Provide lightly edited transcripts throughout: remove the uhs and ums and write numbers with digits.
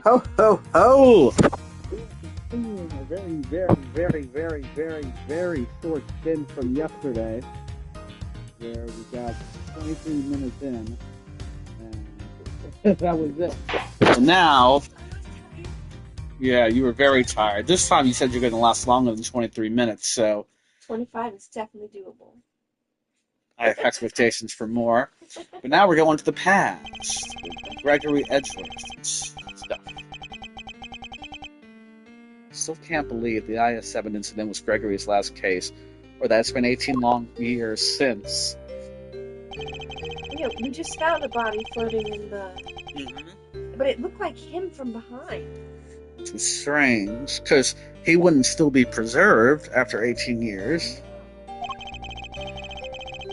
Ho, ho, ho! A very short stint from yesterday, where we got 23 minutes in, and that was it. And now, yeah, you were very tired. This time you said you're going to last longer than 23 minutes, so 25 is definitely doable. I have expectations for more. But now we're going to the past. With Gregory Edgeworth and stuff. Still can't believe the IS-7 incident was Gregory's last case, or that it's been 18 long years since. Yeah, we just found a body floating in the... But it looked like him from behind. Which was strange, because he wouldn't still be preserved after 18 years.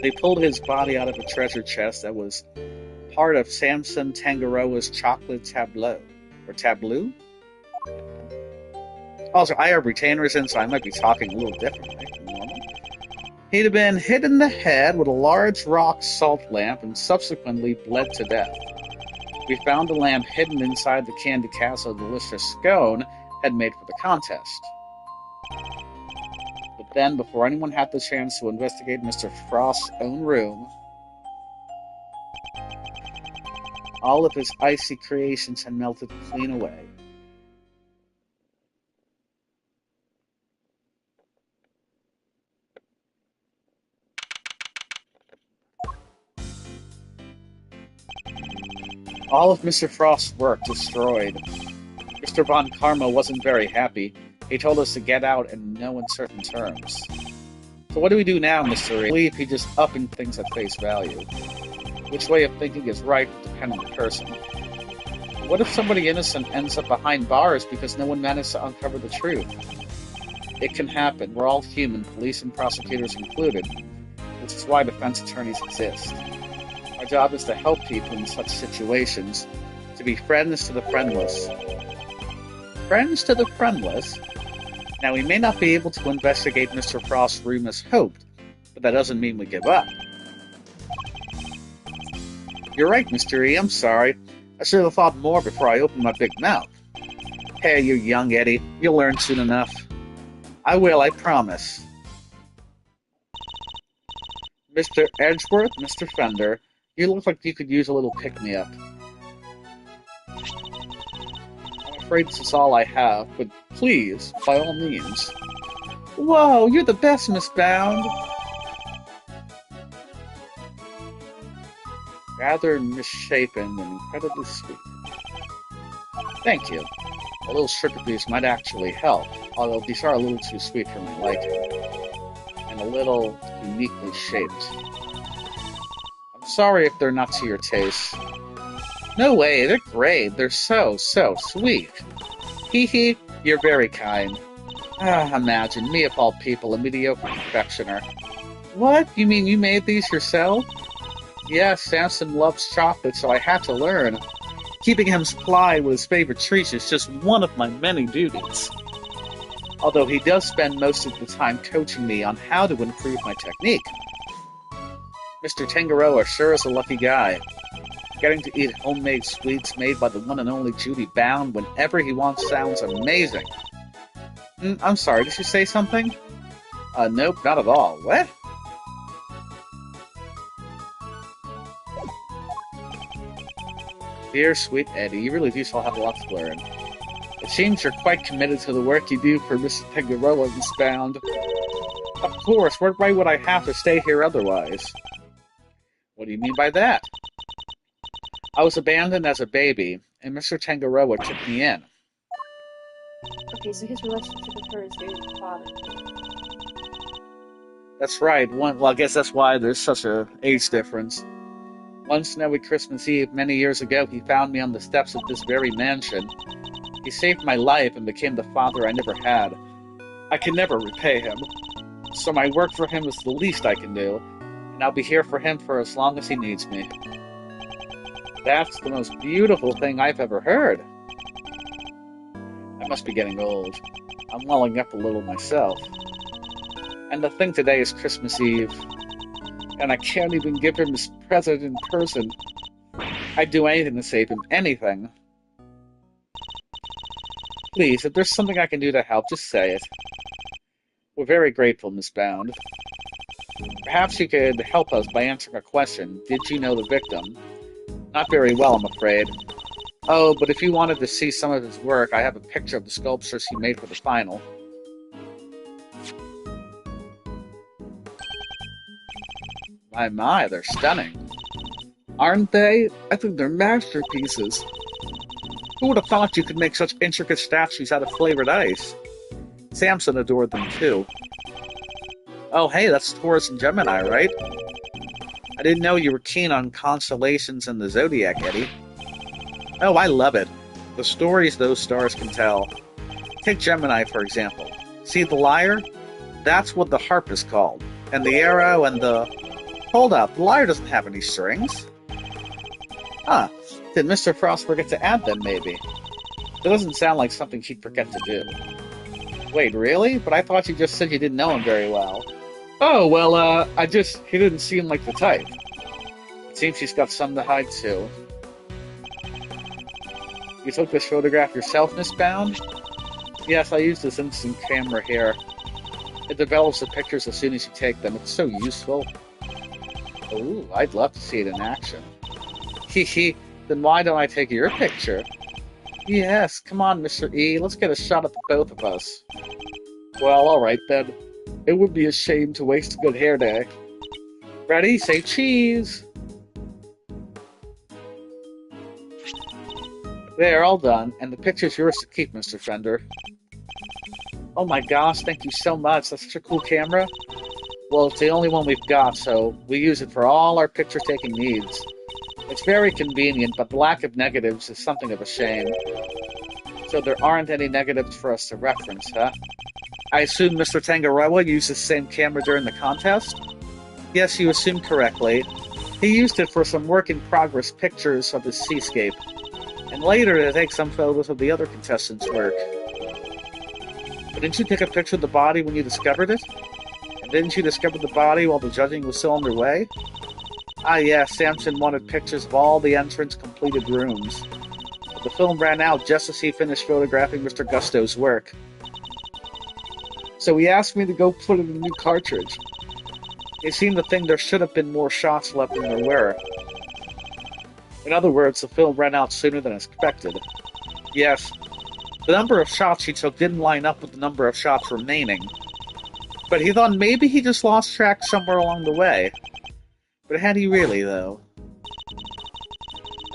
They pulled his body out of a treasure chest that was part of Samson Tangaroa's chocolate tableau. Or tableau? Also, I have retainers in, so I might be talking a little differently from normal. He'd have been hit in the head with a large rock salt lamp and subsequently bled to death. We found the lamp hidden inside the candy castle delicious scone had made for the contest. But then, before anyone had the chance to investigate Mr. Frost's own room, all of his icy creations had melted clean away. All of Mr. Frost's work destroyed. Mr. Von Karma wasn't very happy. He told us to get out in no uncertain terms. So what do we do now, Mr. I believe he just upping things at face value. Which way of thinking is right depending on the person. What if somebody innocent ends up behind bars because no one managed to uncover the truth? It can happen. We're all human, police and prosecutors included, which is why defense attorneys exist. Our job is to help people in such situations, to be friends to the friendless. Friends to the friendless? Now, we may not be able to investigate Mr. Frost's room as hoped, but that doesn't mean we give up. You're right, Mr. E, I'm sorry. I should have thought more before I opened my big mouth. Hey, you young Eddie, you'll learn soon enough. I will, I promise. Mr. Edgeworth, Mr. Fender, you look like you could use a little pick-me-up. I'm afraid this is all I have, but please, by all means. Whoa, you're the best, Miss Bound! Rather misshapen and incredibly sweet. Thank you. A little sugar these might actually help, although these are a little too sweet for my liking. And a little uniquely shaped. Sorry if they're not to your taste. No way, they're great. They're so sweet. Hee hee, you're very kind. Imagine, me of all people, a mediocre confectioner. What? You mean you made these yourself? Yes, Samson loves chocolate, so I had to learn. Keeping him supplied with his favorite treats is just one of my many duties. Although he does spend most of the time coaching me on how to improve my technique. Mr. Tangaroa sure is a lucky guy. Getting to eat homemade sweets made by the one and only Judy Bound whenever he wants sounds amazing. I'm sorry, did you say something? Nope, not at all. What? Dear sweet Eddie, you really do still have a lot to learn. It seems you're quite committed to the work you do for Mr. Tangaroa, Miss Bound. Of course, why would I have to stay here otherwise? What do you mean by that? I was abandoned as a baby, and Mr. Tangaroa took me in. Okay, so his relationship with her is very father. That's right. Well, I guess that's why there's such a age difference. One snowy Christmas Eve many years ago, he found me on the steps of this very mansion. He saved my life and became the father I never had. I can never repay him. So my work for him is the least I can do, and I'll be here for him for as long as he needs me. That's the most beautiful thing I've ever heard. I must be getting old. I'm welling up a little myself. And the thing today is Christmas Eve, and I can't even give him his present in person. I'd do anything to save him, anything. Please, if there's something I can do to help, just say it. We're very grateful, Miss Bound. Perhaps you could help us by answering a question. Did you know the victim? Not very well, I'm afraid. Oh, but if you wanted to see some of his work, I have a picture of the sculptures he made for the final. My, they're stunning. Aren't they? I think they're masterpieces. Who would have thought you could make such intricate statues out of flavored ice? Samson adored them too. Oh, hey, that's Taurus and Gemini, right? I didn't know you were keen on constellations and the zodiac, Eddie. Oh, I love it. The stories those stars can tell. Take Gemini, for example. See the lyre? That's what the harp is called. And the arrow and the... Hold up, the lyre doesn't have any strings. Huh. Did Mr. Frost forget to add them, maybe? That doesn't sound like something she'd forget to do. Wait, really? But I thought you just said you didn't know him very well. Oh, well, he didn't seem like the type. It seems she's got something to hide, too. You took this photograph yourself, Miss Bound? Yes, I used this instant camera here. It develops the pictures as soon as you take them. It's so useful. Ooh, I'd love to see it in action. Hee, then why don't I take your picture? Yes, come on, Mr. E, let's get a shot at the both of us. Well, alright then. It would be a shame to waste a good hair day. Ready? Say cheese! There, all done, and the picture's yours to keep, Mr. Fender. Oh my gosh, thank you so much. That's such a cool camera. Well, it's the only one we've got, so we use it for all our picture-taking needs. It's very convenient, but the lack of negatives is something of a shame. So there aren't any negatives for us to reference, huh? I assume Mr. Tangaroa used the same camera during the contest? Yes, you assumed correctly. He used it for some work-in-progress pictures of his seascape, and later to take some photos of the other contestants' work. But didn't you take a picture of the body when you discovered it? And didn't you discover the body while the judging was still underway? Ah, yes, Samson wanted pictures of all the entrance-completed rooms. But the film ran out just as he finished photographing Mr. Gusto's work. So he asked me to go put in a new cartridge. He seemed to think there should have been more shots left than there were. In other words, the film ran out sooner than expected. Yes, the number of shots he took didn't line up with the number of shots remaining. But he thought maybe he just lost track somewhere along the way. But had he really, though?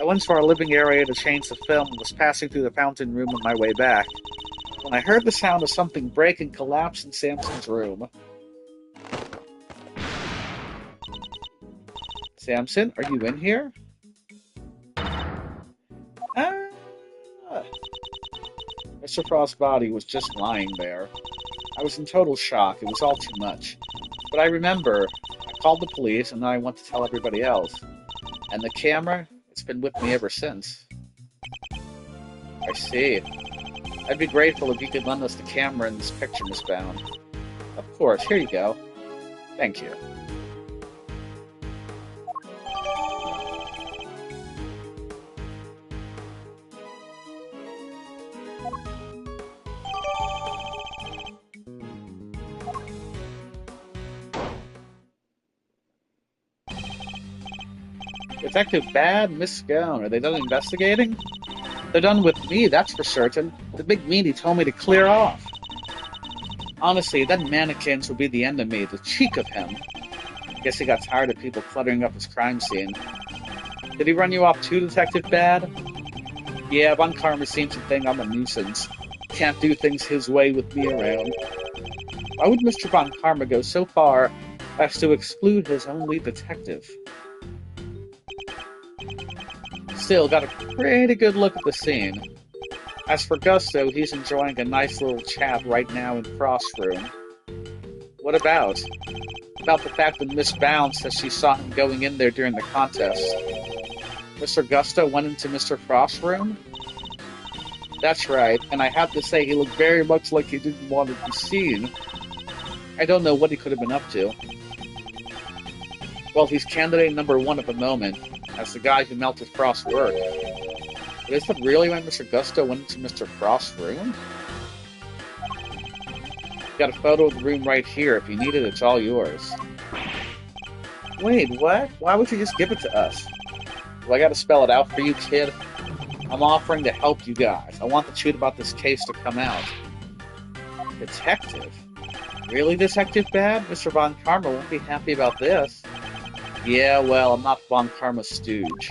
I went to our living area to change the film and was passing through the fountain room on my way back, when I heard the sound of something break and collapse in Samson's room. Samson, are you in here? Ah! Mr. Frost's body was just lying there. I was in total shock. It was all too much. But I remember, I called the police and then I went to tell everybody else. And the camera, it's been with me ever since. I see. I'd be grateful if you could lend us the camera in this picture, Miss Bound. Of course, here you go. Thank you. Detective Bad, Miss Scone, are they done investigating? They're done with me, that's for certain. The big meanie told me to clear off. Honestly, that mannequins would be the end of me, the cheek of him. Guess he got tired of people cluttering up his crime scene. Did he run you off too, Detective Bad? Yeah, Von Karma seems to think I'm a nuisance. Can't do things his way with me around. Why would Mr. Von Karma go so far as to exclude his own lead detective? Still, got a pretty good look at the scene. As for Gusto, he's enjoying a nice little chat right now in Frost's room. What about? About the fact that Miss Bound says she saw him going in there during the contest. Mr. Gusto went into Mr. Frost's room? That's right, and I have to say he looked very much like he didn't want to be seen. I don't know what he could have been up to. Well, he's candidate number one at the moment, as the guy who melted Frost's work. But is that really when Mr. Gusto went into Mr. Frost's room? Got a photo of the room right here. If you need it, it's all yours. Wait, what? Why would you just give it to us? Do I gotta spell it out for you, kid? I'm offering to help you guys. I want the truth about this case to come out. Detective? Really, Detective Bad? Mr. Von Karma won't be happy about this. Yeah, well, I'm not Von Karma's stooge.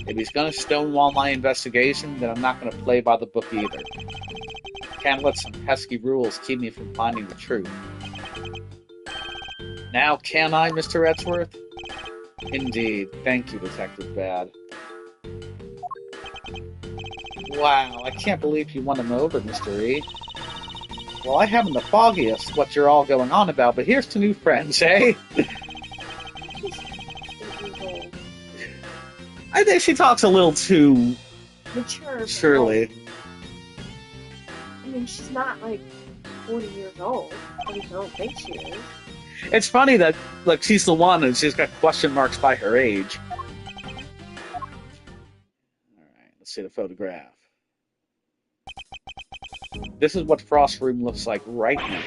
If he's gonna stonewall my investigation, then I'm not gonna play by the book either. Can't let some pesky rules keep me from finding the truth. Now can I, Mr. Edgeworth? Indeed. Thank you, Detective Bad. Wow, I can't believe you won him over, Mr. E. Well, I haven't the foggiest what you're all going on about, but here's to new friends, eh? I think she talks a little too mature. Surely. I mean, she's not like 40 years old. At least I don't think she is. It's funny that, like, she's the one and she's got question marks by her age. Alright, let's see the photograph. This is what Frost's room looks like right now.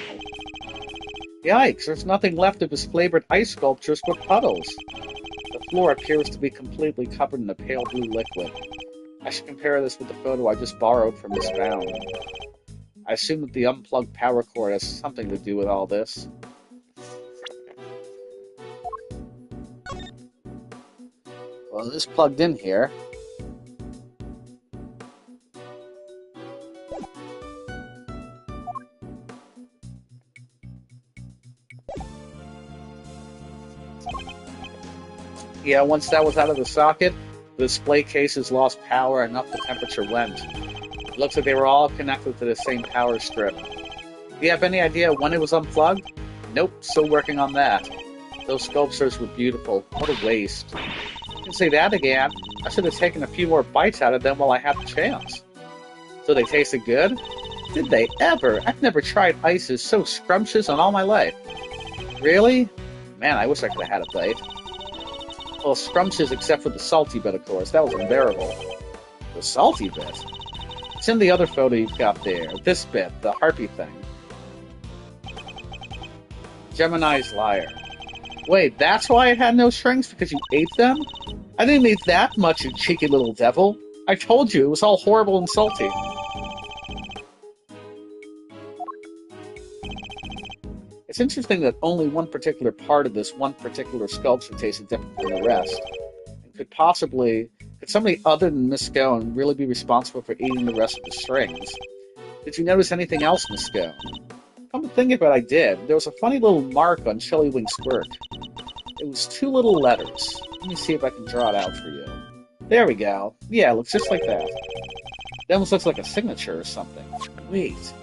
Yikes, there's nothing left of his flavored ice sculptures but puddles. The floor appears to be completely covered in a pale blue liquid. I should compare this with the photo I just borrowed from Miss Bound. I assume that the unplugged power cord has something to do with all this. Well, it is plugged in here. Yeah, once that was out of the socket, the display cases lost power and up the temperature went. It looks like they were all connected to the same power strip. Do you have any idea when it was unplugged? Nope, still working on that. Those sculptures were beautiful. What a waste. You can say that again. I should have taken a few more bites out of them while I had the chance. So they tasted good? Did they ever? I've never tried ices so scrumptious in all my life. Really? Man, I wish I could have had a bite. Well, scrumptious except for the salty bit, of course. That was unbearable. The salty bit? It's in the other photo you've got there. This bit, the harpy thing. Gemini's liar. Wait, that's why it had no strings? Because you ate them? I didn't eat that much, you cheeky little devil. I told you, it was all horrible and salty. It's interesting that only one particular part of this one particular sculpture tasted different from the rest. And could somebody other than Miss Scone really be responsible for eating the rest of the strings? Did you notice anything else, Miss Scone? Come to think of it, I did. There was a funny little mark on Chillywing's work. It was 2 little letters. Let me see if I can draw it out for you. There we go. Yeah, it looks just like that. It almost looks like a signature or something. Wait.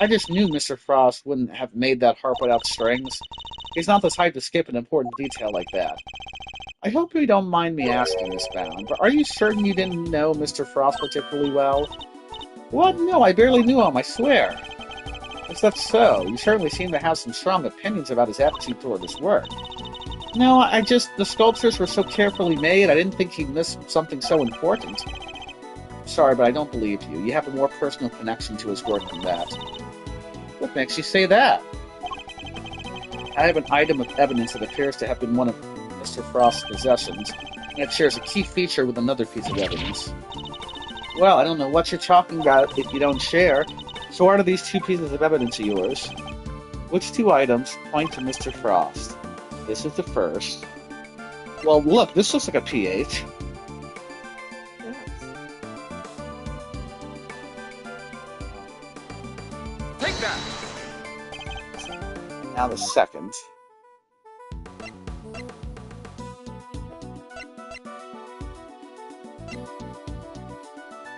I just knew Mr. Frost wouldn't have made that harp without strings. He's not the type to skip an important detail like that. I hope you don't mind me asking, Miss Bound, but are you certain you didn't know Mr. Frost particularly well? What? No, I barely knew him, I swear. Is that so? You certainly seem to have some strong opinions about his attitude toward his work. No, the sculptures were so carefully made, I didn't think he'd miss something so important. Sorry, but I don't believe you. You have a more personal connection to his work than that. What makes you say that? I have an item of evidence that appears to have been one of Mr. Frost's possessions, and it shares a key feature with another piece of evidence. Well, I don't know what you're talking about if you don't share. So what are these 2 pieces of evidence of yours? Which 2 items point to Mr. Frost? This is the first. Well, look, this looks like a PH. Take that! Now the second.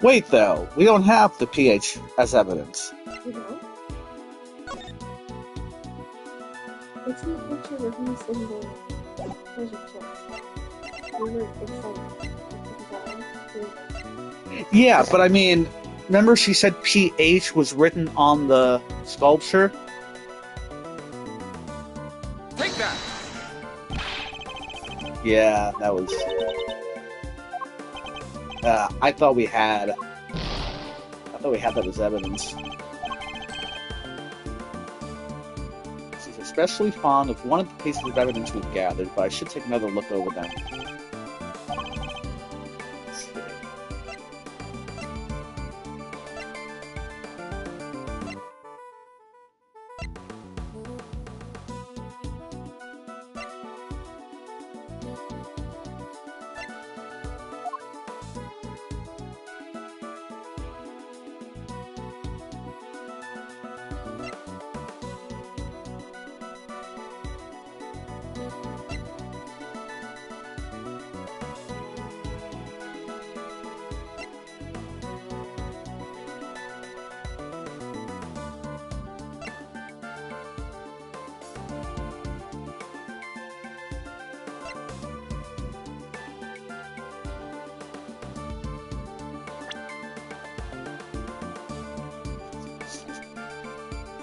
Wait, though. We don't have the PH as evidence. You know? It's in the picture where he's in the treasure chest. Yeah, but I mean, remember she said PH was written on the sculpture? Take that! Yeah, that was... I thought we had. I thought we had that as evidence. She's especially fond of one of the pieces of evidence we've gathered, but I should take another look over them. Let's see.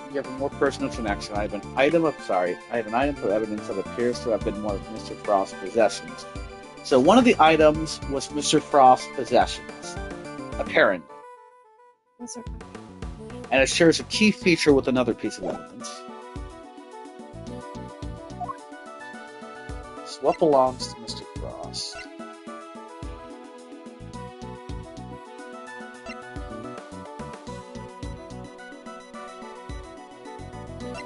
You have a more personal connection. I have an item of evidence that appears to have been one of Mr. Frost's possessions. So one of the items was Mr. Frost's possessions, apparently, That's okay. and it shares a key feature with another piece of evidence. So what belongs to Mr. Frost?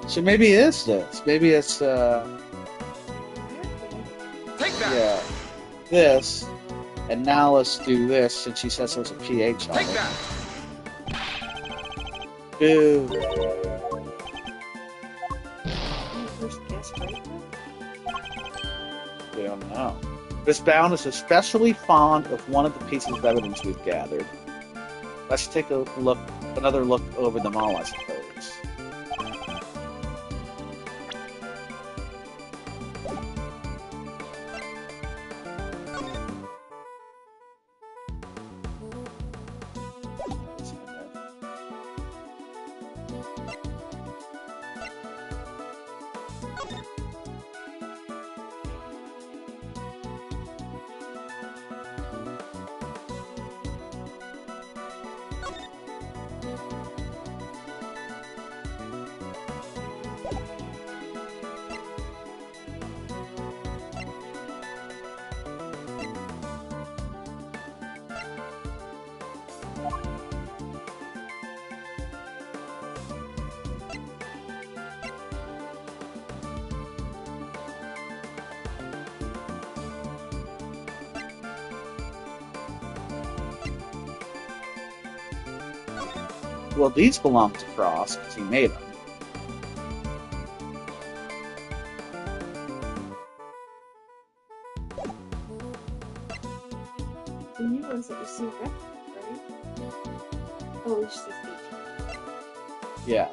So maybe it is this. Maybe it's I have to Take that! yeah, this. And now let's do this since she says there's a pH on Take it. that! Dude. you first guess right We don't know. This bound is especially fond of one of the pieces of evidence we've gathered. Let's take another look over them all, I suppose. Well, these belong to Frost because he made them. The new ones that you see right? Oh, it's just 18. Yeah.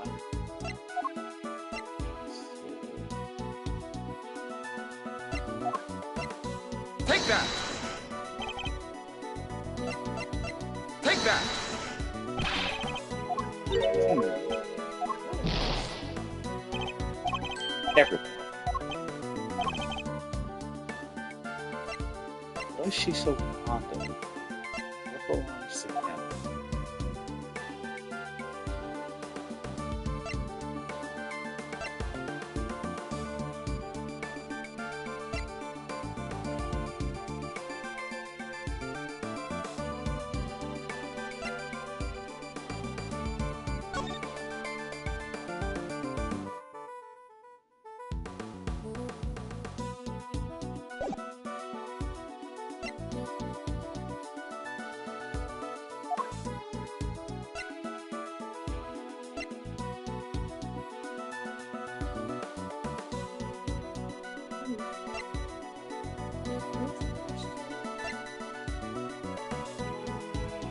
Take that! Take that! Everything. Why is she so fond of it? What belongs to him?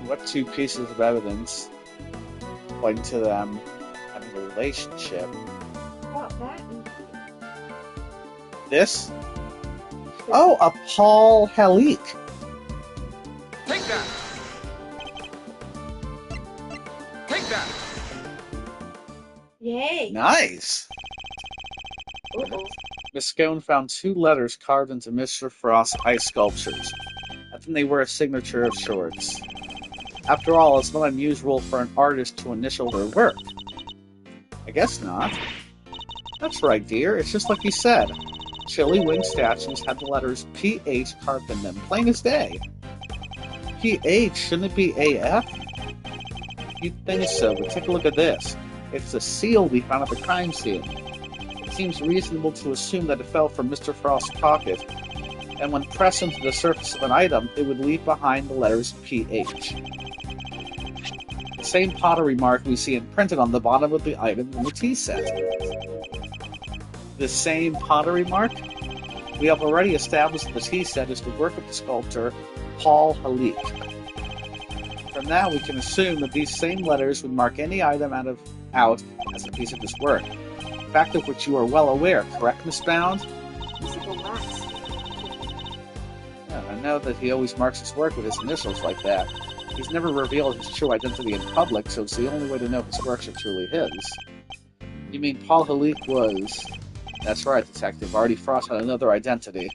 What two pieces of evidence point to them having a relationship? What about that? This? Oh, a Paul Halik. Take that! Take that! Yay! Nice. Uh-oh. Miss Scone found two letters carved into Mr. Frost's ice sculptures. think they were a signature of sorts. After all, it's not unusual for an artist to initial their work. I guess not. That's right, dear. It's just like you said. Chili Wing statues had the letters PH carved in them, plain as day. PH, shouldn't it be AF? You'd think so, but take a look at this. It's the seal we found at the crime scene. It seems reasonable to assume that it fell from Mr. Frost's pocket, and when pressed into the surface of an item, it would leave behind the letters PH. The same pottery mark we see imprinted on the bottom of the item in the tea set. The same pottery mark? We have already established that the tea set is the work of the sculptor Paul Halik. From that, we can assume that these same letters would mark any item out as a piece of his work. A fact of which you are well aware, correct, Miss Bound? Yeah, I know that he always marks his work with his initials like that. He's never revealed his true identity in public, so it's the only way to know his works are truly his. You mean Paul Halik was... That's right, Detective. Artie Frost had another identity.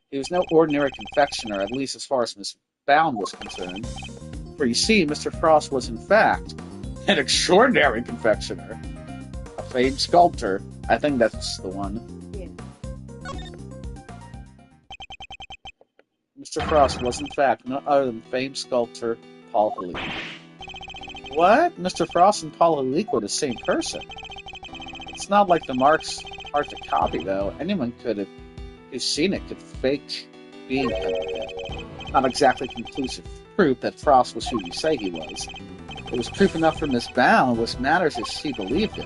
He was no ordinary confectioner, at least as far as Miss Bound was concerned. For you see, Mr. Frost was in fact an extraordinary confectioner. A famed sculptor. I think that's the one. Yeah. Mr. Frost was in fact none other than famed sculptor Paul Halik. What? Mr. Frost and Paul Halik were the same person? It's not like the mark's hard to copy, though. Anyone who's seen it, could fake being him. Not exactly conclusive proof that Frost was who you say he was. It was proof enough for Miss Bound. What matters is she believed it.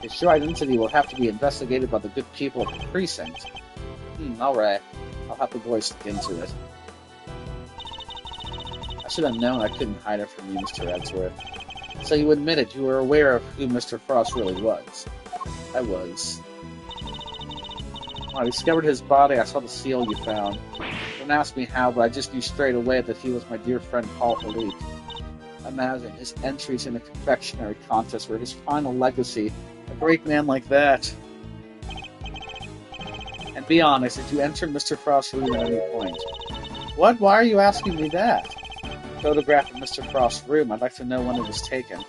His true identity will have to be investigated by the good people of the precinct. Alright. I'll have the boys look into it. I should have known I couldn't hide it from you, Mr. Edgeworth. So you admitted you were aware of who Mr. Frost really was. I was. When I discovered his body, I saw the seal you found. Don't ask me how, but I just knew straight away that he was my dear friend Paul Halik. Imagine his entries in a confectionery contest were his final legacy. A great man like that. And be honest, did you enter Mr. Frost's room at any point? What? Why are you asking me that? Photograph of Mr. Frost's room. I'd like to know when it was taken.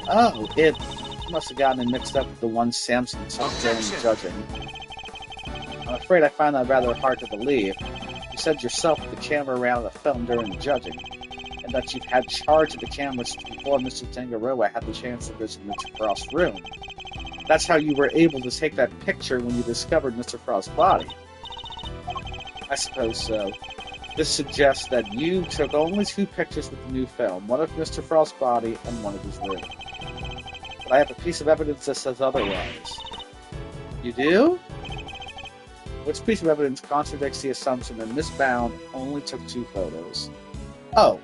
Oh, it must have gotten it mixed up with the one Samson took during judging. I'm afraid I find that rather hard to believe. You said yourself that the camera ran out of film during the judging, and that you've had charge of the cameras before Mr. Tangaroa had the chance to visit Mr. Frost's room. That's how you were able to take that picture when you discovered Mr. Frost's body. I suppose so. This suggests that you took only 2 pictures with the new film, one of Mr. Frost's body and one of his room. But I have a piece of evidence that says otherwise. You do? Which piece of evidence contradicts the assumption that Miss Bound only took 2 photos? Oh,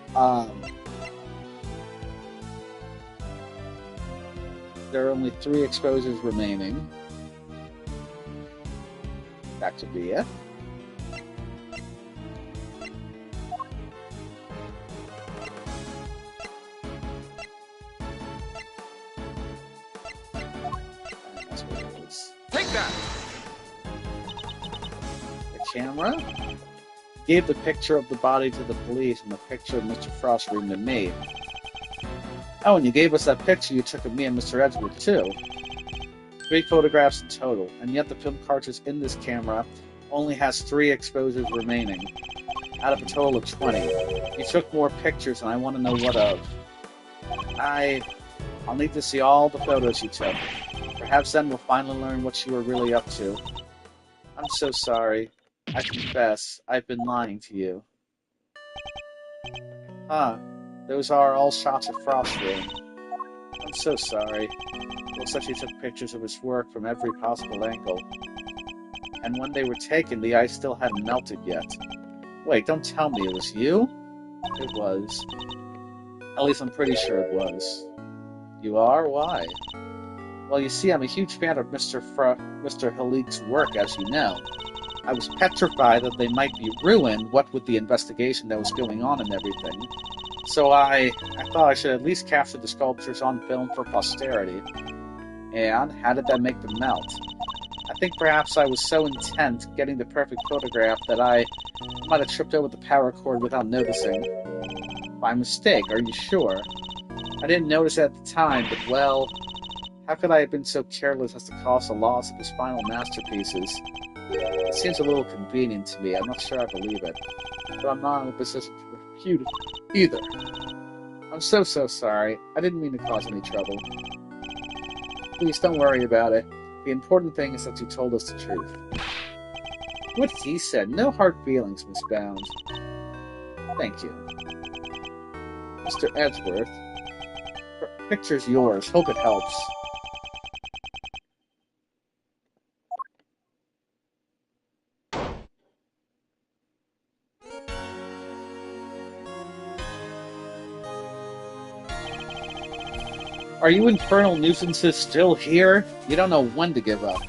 there are only 3 exposures remaining. That could be it. That's what it is. Take that! The camera? Gave the picture of the body to the police and the picture of Mr. Frost's room to me. Oh, and you gave us that picture you took of me and Mr. Edgeworth, too. 3 photographs in total, and yet the film cartridge in this camera only has 3 exposures remaining, out of a total of 20. You took more pictures, and I want to know what of. I'll need to see all the photos you took. Perhaps then we'll finally learn what you were really up to. I'm so sorry. I confess, I've been lying to you. Huh. Those are all shots of Frost's room. I'm so sorry. Looks like he took pictures of his work from every possible angle. And when they were taken, the ice still hadn't melted yet. Wait, don't tell me it was you? It was. At least I'm pretty sure it was. You are? Why? Well, you see, I'm a huge fan of Mr. Halik's work, as you know. I was petrified that they might be ruined, what with the investigation that was going on and everything. So I thought I should at least capture the sculptures on film for posterity. And how did that make them melt? I think perhaps I was so intent getting the perfect photograph that I might have tripped over the power cord without noticing. By mistake, are you sure? I didn't notice it at the time, but well, how could I have been so careless as to cause the loss of his final masterpieces? It seems a little convenient to me. I'm not sure I believe it, but I'm not in a position to refute it either. I'm so sorry. I didn't mean to cause any trouble. Please don't worry about it. The important thing is that you told us the truth. What he said. No hard feelings, Miss Bound. Thank you. Mr. Edgeworth. Picture's yours. Hope it helps. Are you infernal nuisances still here? You don't know when to give up.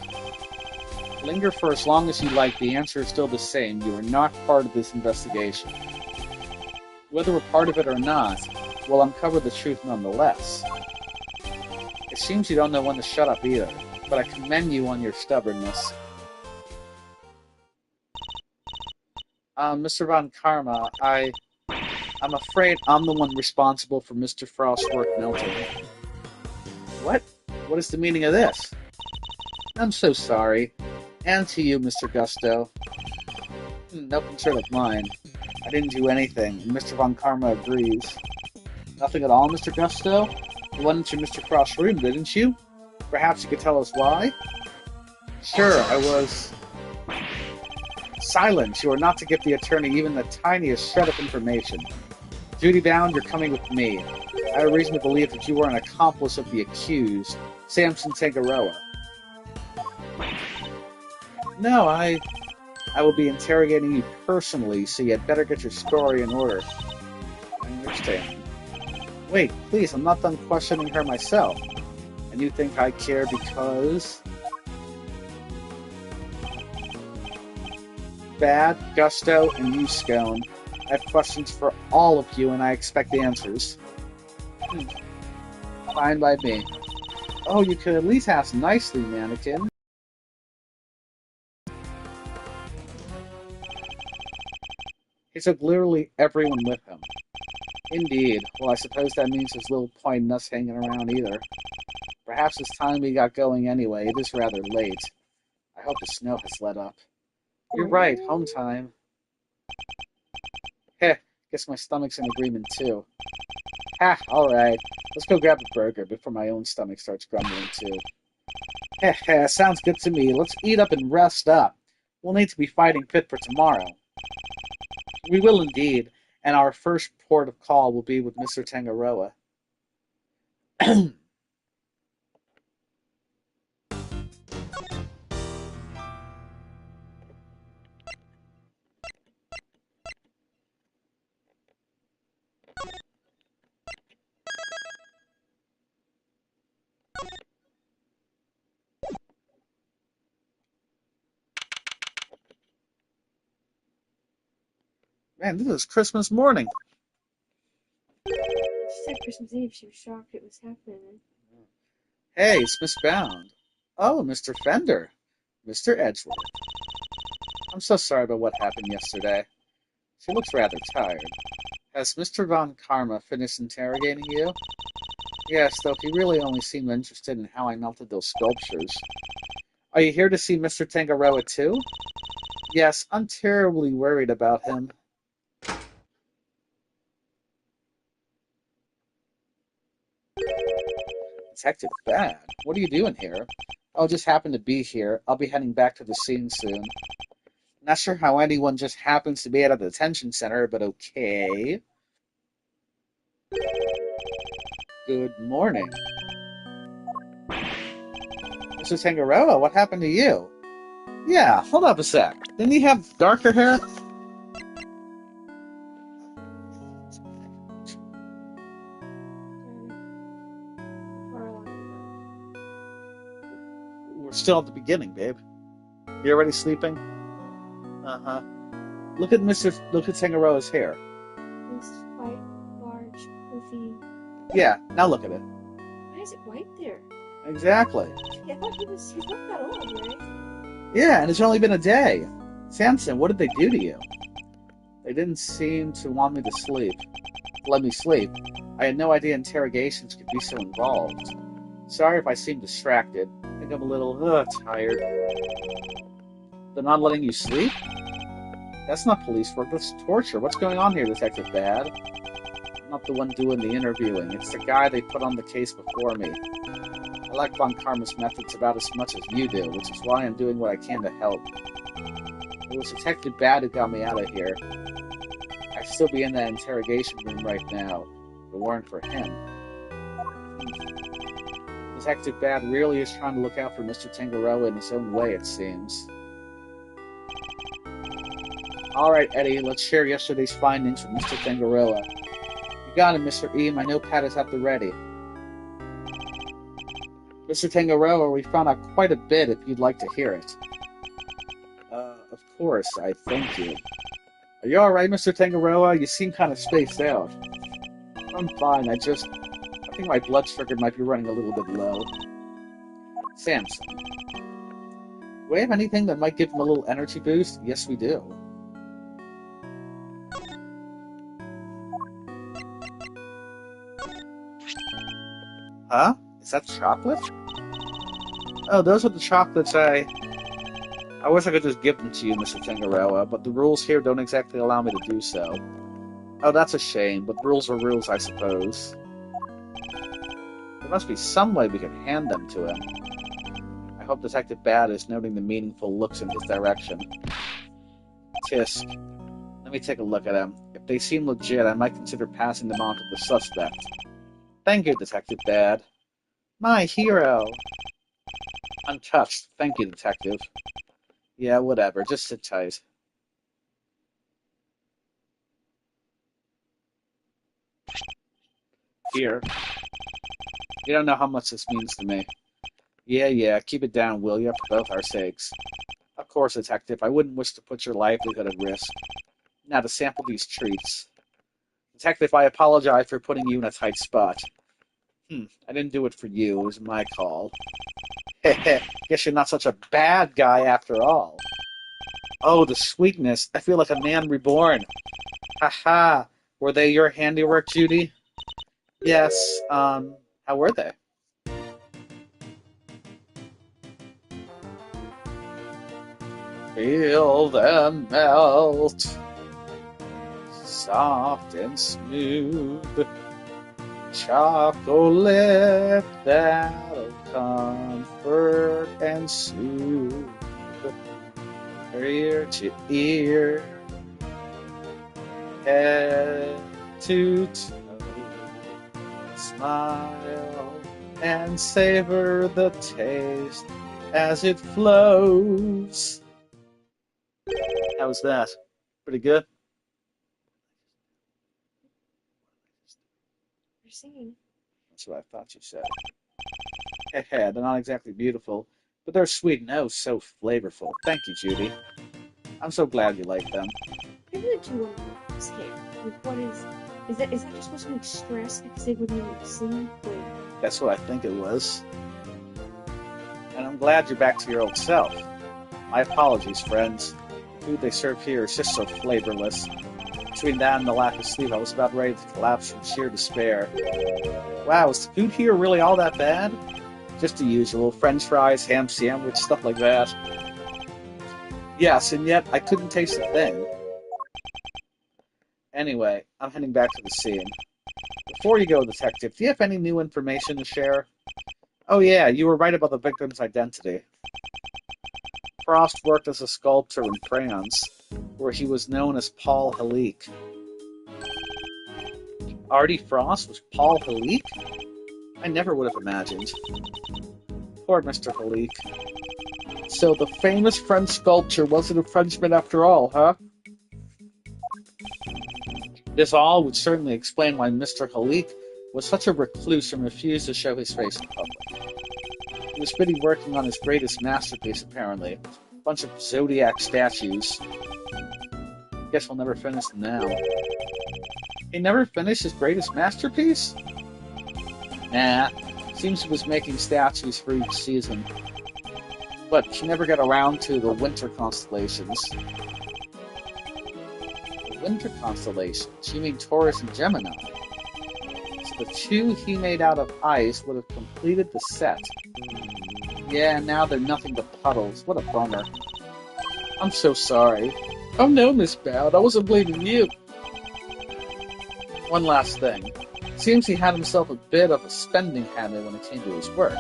Linger for as long as you like. The answer is still the same. You are not part of this investigation. Whether we're part of it or not, we'll uncover the truth nonetheless. It seems you don't know when to shut up either, but I commend you on your stubbornness. Mr. Von Karma, I'm afraid I'm the one responsible for Mr. Frost's work melting. What? What is the meaning of this? I'm so sorry. And to you, Mr. Gusto. No concern of mine. I didn't do anything, and Mr. Von Karma agrees. Nothing at all, Mr. Gusto? You went into Mr. Frost's room, didn't you? Perhaps you could tell us why? Sure, I was... Silence! You are not to give the attorney even the tiniest shred of information. Duty bound, you're coming with me. I have reason to believe that you are an accomplice of the accused, Samson Tangaroa. No, I will be interrogating you personally, so you had better get your story in order. I understand. Wait, please, I'm not done questioning her myself. And you think I care because... Bad, Gusto, and you, Scone. I have questions for all of you, and I expect answers. Fine by me. Oh, you could at least ask nicely, mannequin. He took literally everyone with him. Indeed. Well, I suppose that means there's little point in us hanging around either. Perhaps it's time we got going anyway. It is rather late. I hope the snow has let up. You're right, home time. Heh, guess my stomach's in agreement too. Ha, alright. Let's go grab a burger before my own stomach starts grumbling too. Heh heh, sounds good to me. Let's eat up and rest up. We'll need to be fighting fit for tomorrow. We will indeed, and our first port of call will be with Mr. Tangaroa. Man, this is Christmas morning. She said Christmas Eve. She was shocked it was happening. Hey, it's Miss Bound. Oh, Mr. Fender. Mr. Edgeworth. I'm so sorry about what happened yesterday. She looks rather tired. Has Mr. Von Karma finished interrogating you? Yes, though he really only seemed interested in how I melted those sculptures. Are you here to see Mr. Tangaroa too? Yes, I'm terribly worried about him. Detective Bad, what are you doing here? Oh, just happened to be here. I'll be heading back to the scene soon. Not sure how anyone just happens to be at a detention center, but okay. Good morning. Mr. Tangaroa, what happened to you? Yeah, hold up a sec. Didn't he have darker hair? We're still at the beginning, babe. You already sleeping? Uh-huh. Look at Tangaroa's hair. It's white, large, poofy. Yeah, now look at it. Why is it white there? Exactly. I thought he's not that old, right? Yeah, and it's only been a day. Samson, what did they do to you? They didn't seem to want me to sleep. Let me sleep. I had no idea interrogations could be so involved. Sorry if I seem distracted. I think I'm a little tired. They're not letting you sleep? That's not police work, that's torture. What's going on here, Detective Bad? I'm not the one doing the interviewing. It's the guy they put on the case before me. I like Von Karma's methods about as much as you do, which is why I'm doing what I can to help. It was Detective Bad who got me out of here. I'd still be in that interrogation room right now, if it weren't for him. Detective Bad really is trying to look out for Mr. Tangaroa in his own way, it seems. Alright, Eddie, let's share yesterday's findings from Mr. Tangaroa. You got it, Mr. E. My notepad is at the ready. Mr. Tangaroa, we found out quite a bit if you'd like to hear it. Of course, I thank you. Are you alright, Mr. Tangaroa? You seem kind of spaced out. I'm fine, I think my blood sugar might be running a little bit low. Samson. Do we have anything that might give him a little energy boost? Yes, we do. Huh? Is that chocolate? Oh, those are the chocolates I wish I could just give them to you, Mr. Tangaroa, but the rules here don't exactly allow me to do so. Oh, that's a shame, but rules are rules, I suppose. There must be some way we can hand them to him. I hope Detective Bad is noting the meaningful looks in his direction. Tisk. Let me take a look at them. If they seem legit, I might consider passing them on to the suspect. Thank you, Detective Bad. My hero! Untouched. Thank you, Detective. Yeah, whatever. Just sit tight. Here. You don't know how much this means to me. Yeah, keep it down, will you? For both our sakes. Of course, Detective. I wouldn't wish to put your livelihood at risk. Now, to sample these treats. Detective, I apologize for putting you in a tight spot. I didn't do it for you. It was my call. Heh, guess you're not such a bad guy after all. Oh, the sweetness. I feel like a man reborn. Ha! Were they your handiwork, Judy? Yes, how were they? Feel them melt, soft and smooth, chocolate that'll comfort and soothe, ear to ear, head to toe, smile and savor the taste as it flows. How's that? Pretty good? You're singing. That's what I thought you said. They're not exactly beautiful, but they're sweet and oh, so flavorful. Thank you, Judy. I'm so glad you like them. I really do want to know this hair. Like, what is that just supposed to make stress because they wouldn't even sleep? Like, That's what I think it was. And I'm glad you're back to your old self. My apologies, friends. The food they serve here is just so flavorless. Between that and the lack of sleep, I was about ready to collapse from sheer despair. Wow, is the food here really all that bad? Just the usual, french fries, ham sandwich, stuff like that. Yes, and yet I couldn't taste a thing. Anyway, I'm heading back to the scene. Before you go, Detective, do you have any new information to share? Oh yeah, you were right about the victim's identity. Frost worked as a sculptor in France, where he was known as Paul Helique. Artie Frost was Paul Helique? I never would have imagined. Poor Mr. Helique. So the famous French sculptor wasn't a Frenchman after all, huh? This all would certainly explain why Mr. Helique was such a recluse and refused to show his face in public. He was busy working on his greatest masterpiece, apparently. A bunch of Zodiac statues. Guess we'll never finish them now. He never finished his greatest masterpiece? Nah, seems he was making statues for each season. But she never got around to the winter constellations. The winter constellations? You mean Taurus and Gemini? So the two he made out of ice would have completed the set. Yeah, now they're nothing but puddles. What a bummer. I'm so sorry. Oh no, Miss Bowd, I wasn't blaming you. One last thing. Seems he had himself a bit of a spending habit when it came to his work.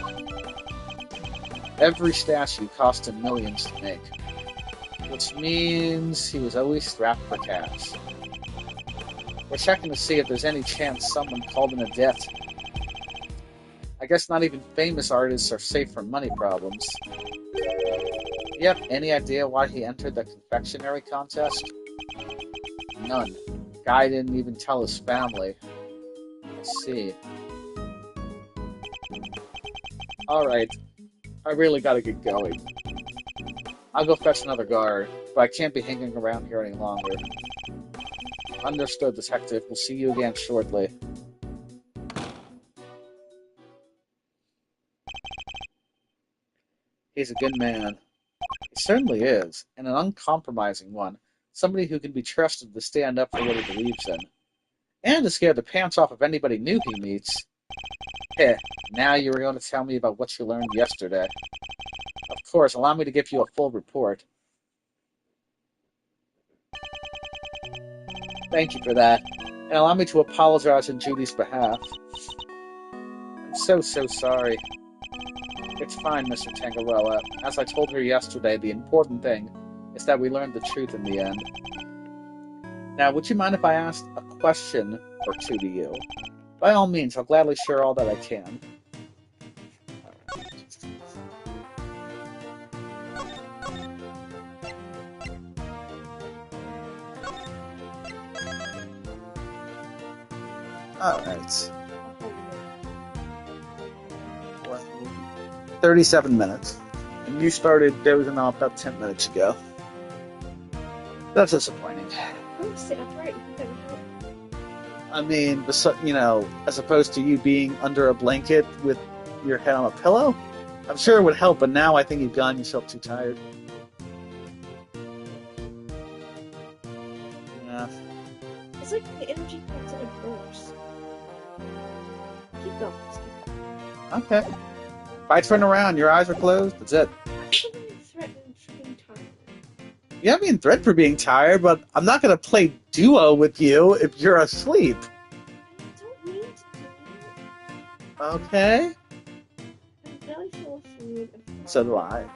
Every statue cost him millions to make, which means he was always strapped for cash. We're checking to see if there's any chance someone called in a debt. I guess not even famous artists are safe from money problems. Do you have any idea why he entered the confectionery contest? None. Guy didn't even tell his family. Let's see. Alright. I really gotta get going. I'll go fetch another guard, but I can't be hanging around here any longer. Understood, Detective. We'll see you again shortly. He's a good man. He certainly is, and an uncompromising one. Somebody who can be trusted to stand up for what he believes in. And to scare the pants off of anybody new he meets. Heh, now you were going to tell me about what you learned yesterday. Of course, allow me to give you a full report. Thank you for that, and allow me to apologize on Judy's behalf. I'm so sorry. It's fine, Mr. Tangaroa. As I told her yesterday, the important thing is that we learned the truth in the end. Now, would you mind if I asked a question or two to you? By all means, I'll gladly share all that I can. Alright. 37 minutes. And you started dozing off about 10 minutes ago. That's disappointing. Oh, sit upright. I mean, you know, as opposed to you being under a blanket with your head on a pillow, I'm sure it would help, but now I think you've gotten yourself too tired. Yeah. It's like the energy comes in a burst. Keep going. Okay. If I turn around, your eyes are closed, that's it. I'm feeling threatened for being tired. You have me in threat for being tired, but I'm not going to play duo with you if you're asleep. I don't mean to do it. Okay? I'm belly full of food. So do I.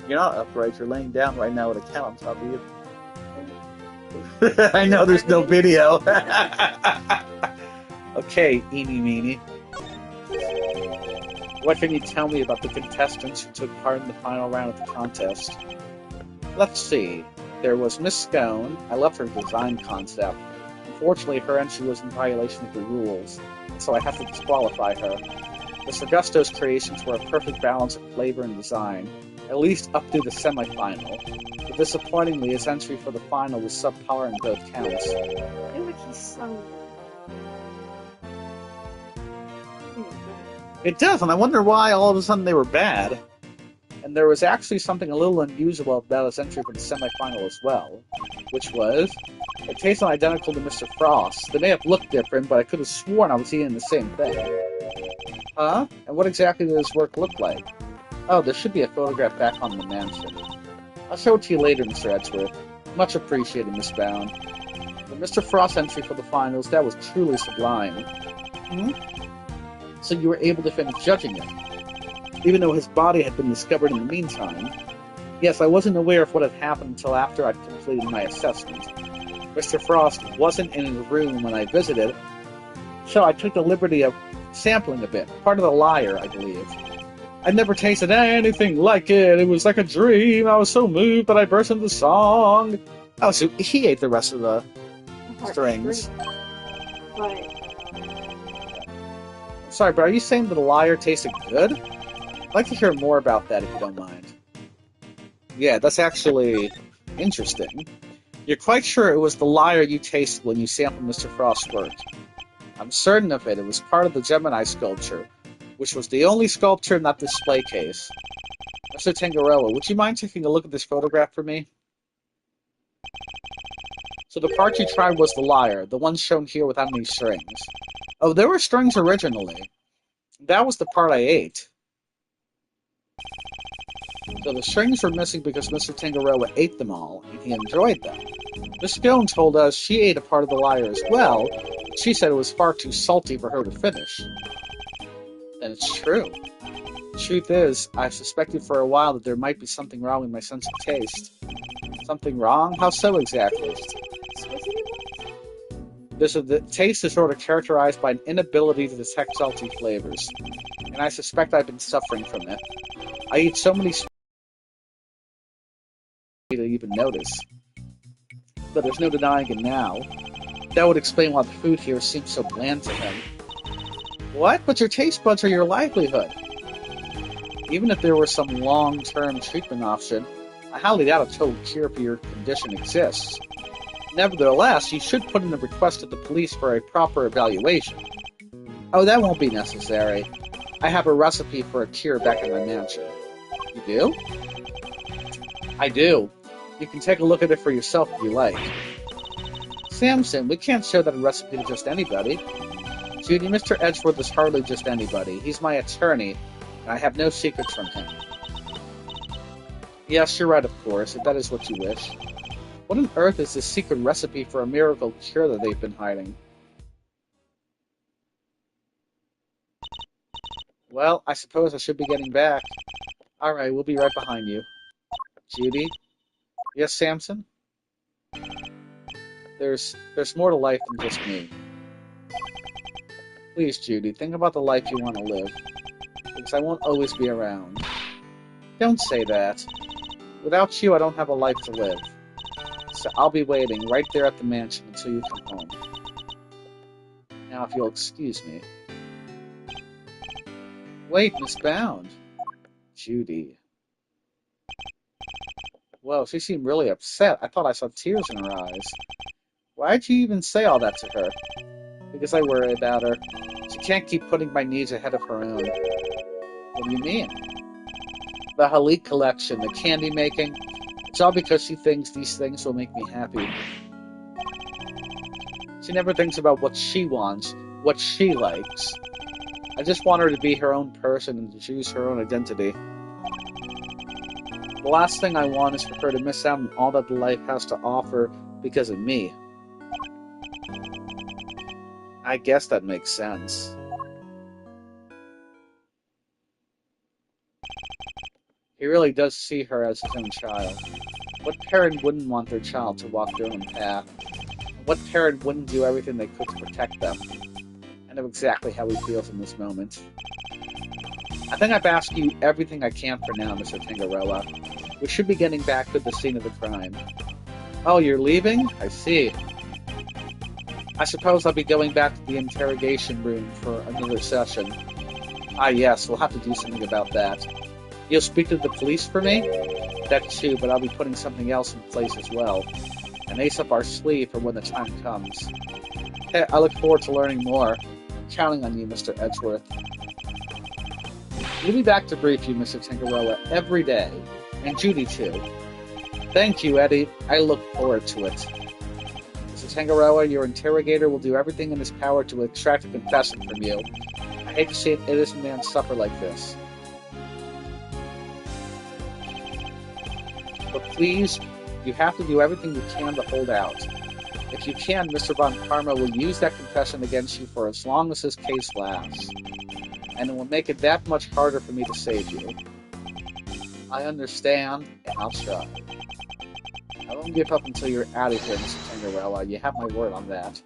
You're not upright, you're laying down right now with a cat on top of you. I know there's no video. Okay, eeny meeny. What can you tell me about the contestants who took part in the final round of the contest? Let's see. There was Miss Scone. I love her design concept. Unfortunately, her entry was in violation of the rules, so I have to disqualify her. Mr. Gusto's creations were a perfect balance of flavor and design, at least up to the semi-final. But disappointingly, his entry for the final was subpar in both counts. I feel like he's slung. It does, and I wonder why all of a sudden they were bad. And there was actually something a little unusual about his entry for the semi-final as well, which was, it tasted identical to Mr. Frost. They may have looked different, but I could have sworn I was eating the same thing. Huh? And what exactly does his work look like? Oh, there should be a photograph back on the mansion. I'll show it to you later, Mr. Edgeworth. Much appreciated, Miss Bound. The Mr. Frost entry for the finals, that was truly sublime. Hmm? So you were able to finish judging it, even though his body had been discovered in the meantime. Yes, I wasn't aware of what had happened until after I'd completed my assessment. Mr. Frost wasn't in his room when I visited, so I took the liberty of sampling a bit, part of the lyre, I believe. I'd never tasted anything like it. It was like a dream. I was so moved that I burst into song. Oh, so he ate the rest of the strings. But Sorry, but are you saying that the lyre tasted good? I'd like to hear more about that if you don't mind. Yeah, that's actually interesting. You're quite sure it was the lyre you tasted when you sampled Mr. Frost's work. I'm certain of it. It was part of the Gemini sculpture. which was the only sculpture in that display case. Mr. Tangaroa, would you mind taking a look at this photograph for me? So the part you tried was the lyre, the one shown here without any strings. Oh, there were strings originally. That was the part I ate. So the strings were missing because Mr. Tangaroa ate them all, and he enjoyed them. Miss Scone told us she ate a part of the lyre as well, but she said it was far too salty for her to finish. And it's true. The truth is, I've suspected for a while that there might be something wrong with my sense of taste. Something wrong? How so exactly? The taste disorder characterized by an inability to detect salty flavors, and I suspect I've been suffering from it. I eat so many sweets to even notice. But there's no denying it now. That would explain why the food here seems so bland to him. What? But your taste buds are your livelihood. Even if there were some long-term treatment option, I highly doubt a total cure for your condition exists. Nevertheless, you should put in a request to the police for a proper evaluation. Oh, that won't be necessary. I have a recipe for a cure back in my mansion. You do? I do. You can take a look at it for yourself if you like. Samson, we can't show that recipe to just anybody. Judy, Mr. Edgeworth is hardly just anybody. He's my attorney, and I have no secrets from him. Yes, you're right, of course, if that is what you wish. What on earth is this secret recipe for a miracle cure that they've been hiding? Well, I suppose I should be getting back. Alright, we'll be right behind you. Judy? Yes, Samson? There's more to life than just me. Please, Judy, think about the life you want to live. Because I won't always be around. Don't say that. Without you, I don't have a life to live. So I'll be waiting right there at the mansion until you come home. Now, if you'll excuse me. Wait, Miss Bound. Judy. Whoa, she seemed really upset. I thought I saw tears in her eyes. Why'd you even say all that to her? Because I worry about her. She can't keep putting my needs ahead of her own. What do you mean? The Halik collection, the candy making. It's all because she thinks these things will make me happy. She never thinks about what she wants, what she likes. I just want her to be her own person and to choose her own identity. The last thing I want is for her to miss out on all that life has to offer because of me. I guess that makes sense. He really does see her as his own child. What parent wouldn't want their child to walk their own path? What parent wouldn't do everything they could to protect them? I know exactly how he feels in this moment. I think I've asked you everything I can for now, Mr. Tangaroa. We should be getting back to the scene of the crime. Oh, you're leaving? I see. I suppose I'll be going back to the interrogation room for another session. Ah, yes, we'll have to do something about that. You'll speak to the police for me? That too, but I'll be putting something else in place as well. An ace up our sleeve for when the time comes. Hey, I look forward to learning more. I'm counting on you, Mr. Edgeworth. We'll be back to brief you, Mr. Tangaroa, every day. And Judy, too. Thank you, Eddie. I look forward to it. Mr. Tangaroa, your interrogator will do everything in his power to extract a confession from you. I hate to see an innocent man suffer like this. But please, you have to do everything you can to hold out. If you can, Mr. Von Karma will use that confession against you for as long as this case lasts. And it will make it that much harder for me to save you. I understand, and I'll try. I won't give up until you're out of here, Mr. Tangaroa. You have my word on that.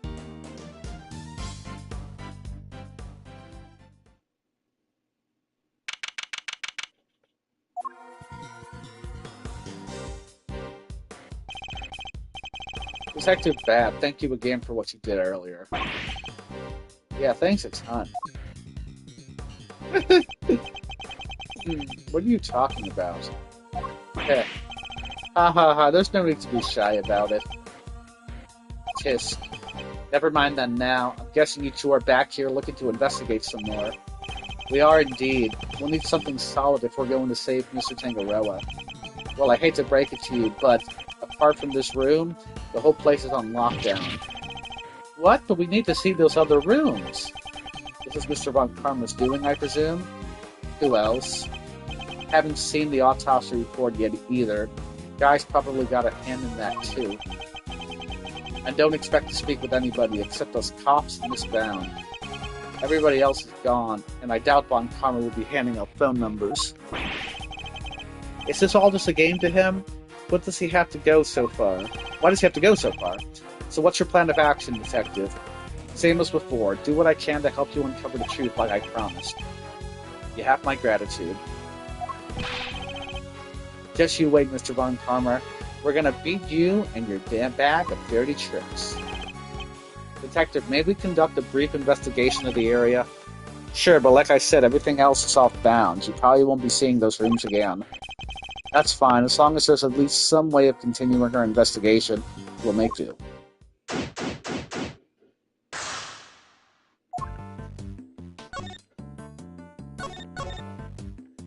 Detective Bab, thank you again for what you did earlier. Yeah, thanks a ton. What are you talking about? Heh. Ha ha ha, there's no need to be shy about it. Tisk. Never mind that now. I'm guessing you two are back here looking to investigate some more. We are indeed. We'll need something solid if we're going to save Mr. Tangaroa. Well, I hate to break it to you, but apart from this room, the whole place is on lockdown. What? But we need to see those other rooms. This is Mr. Von Karma's doing, I presume? Who else? Haven't seen the autopsy report yet either. Guy's probably got a hand in that too. And don't expect to speak with anybody except those cops and Miss Bound. Everybody else is gone, and I doubt Von Karma will be handing out phone numbers. Is this all just a game to him? What does he have to go so far? Why does he have to go so far? So what's your plan of action, Detective? Same as before, do what I can to help you uncover the truth like I promised. You have my gratitude. Just you wait, Mr. Von Karma. We're gonna beat you and your damn bag of dirty tricks. Detective, may we conduct a brief investigation of the area? Sure, but like I said, everything else is off bounds. You probably won't be seeing those rooms again. That's fine, as long as there's at least some way of continuing our investigation, we'll make do.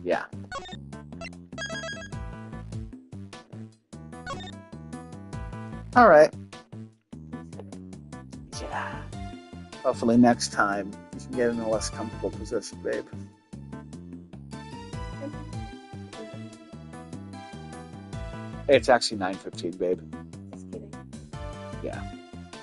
Yeah. Alright. Yeah. Hopefully next time you can get in a less comfortable position, babe. It's actually 9:15, babe. Just kidding. Yeah.